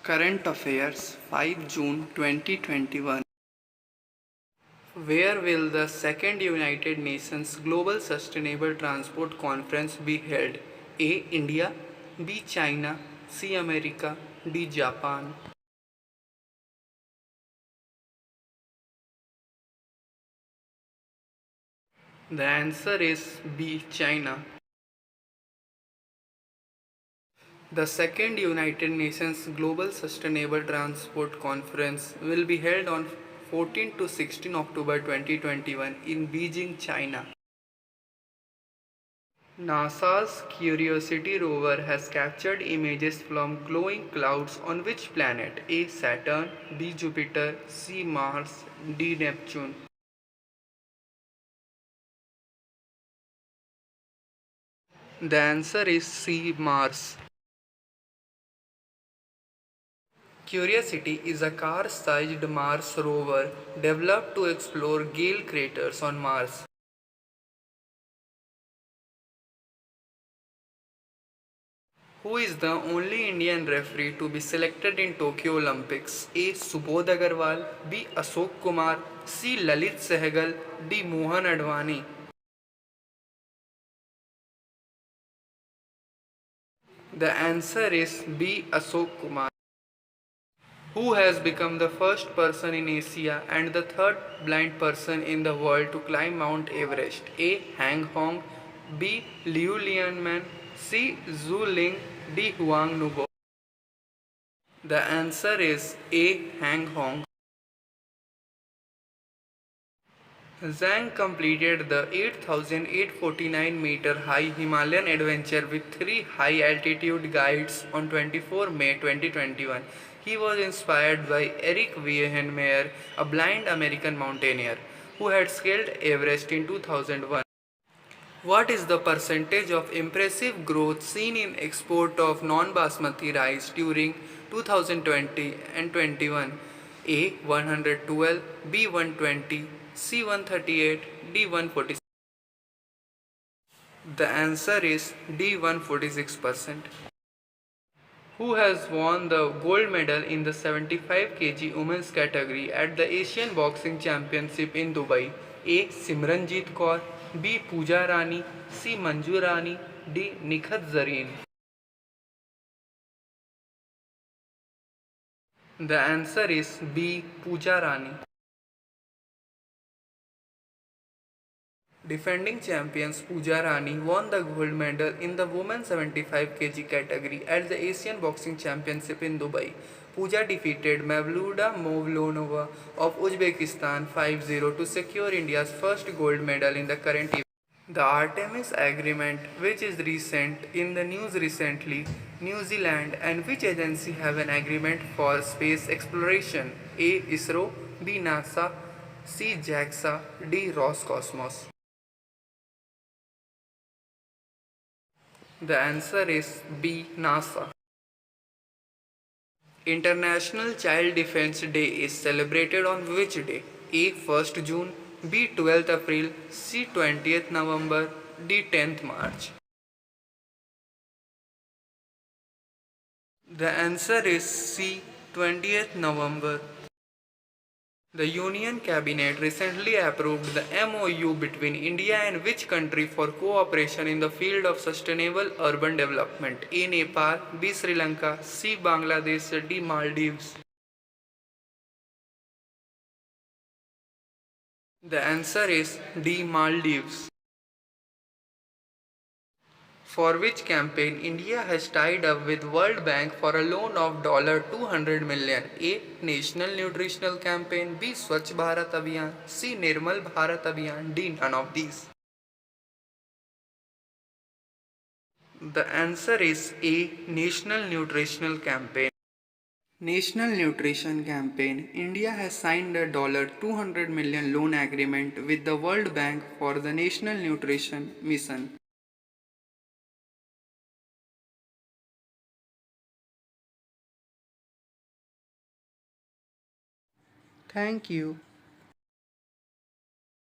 Current Affairs 5 June 2021. Where will the second United Nations Global Sustainable Transport Conference be held? A. India, B. China, C. America, D. Japan. The answer is B. China. The second United Nations Global Sustainable Transport Conference will be held on 14 to 16 October 2021 in Beijing, China. NASA's Curiosity rover has captured images from glowing clouds on which planet? A. Saturn, B. Jupiter, C. Mars, D. Neptune. The answer is C. Mars. Curiosity is a car-sized Mars rover developed to explore Gale craters on Mars. Who is the only Indian referee to be selected in Tokyo Olympics? A. Subodh Agarwal, B. Ashok Kumar, C. Lalit Sehgal, D. Mohan Advani. The answer is B. Ashok Kumar. Who has become the first person in Asia and the third blind person in the world to climb Mount Everest? A. Hang Hong, B. Liu Lianman, C. Zhu Ling, D. Huang Nubo. The answer is A. Hang Hong. Zhang completed the 8,849-meter high Himalayan adventure with three high-altitude guides on 24 May 2021. He was inspired by Eric Weihenmayer, a blind American mountaineer who had scaled Everest in 2001. What is the percentage of impressive growth seen in export of non-basmati rice during 2020 and 21? A. 112, B. 120, C. 138, D. 146. The answer is D. 146%. Who has won the gold medal in the 75 kg women's category at the Asian Boxing Championship in Dubai? A. Simranjeet Kaur, B. Pooja Rani, C. Manju Rani, D. Nikhat Zareen. The answer is B. Pooja Rani. Defending champions Pooja Rani won the gold medal in the women's 75 kg category at the Asian Boxing Championship in Dubai. Pooja defeated Mavluda Movlonova of Uzbekistan 5-0 to secure India's first gold medal in the current event. The Artemis Agreement, which is recent in the news recently, New Zealand and which agency have an agreement for space exploration? A. ISRO, B. NASA, C. JAXA, D. Roscosmos. The answer is B. NASA. International Child Defense Day is celebrated on which day? A. 1st June, B. 12th April, C. 20th November, D. 10th March. The answer is C. 20th November. The Union Cabinet recently approved the MOU between India and which country for cooperation in the field of sustainable urban development? A. Nepal, B. Sri Lanka, C. Bangladesh, D. Maldives. The answer is D. Maldives. For which campaign India has tied up with World Bank for a loan of $200 million? A. National Nutritional Campaign, B. Swachh Bharat Abhiyan, C. Nirmal Bharat Abhiyan, D. None of these. The answer is A. National Nutritional Campaign. National Nutrition Campaign. India has signed a $200 million loan agreement with the World Bank for the National Nutrition Mission. Thank you.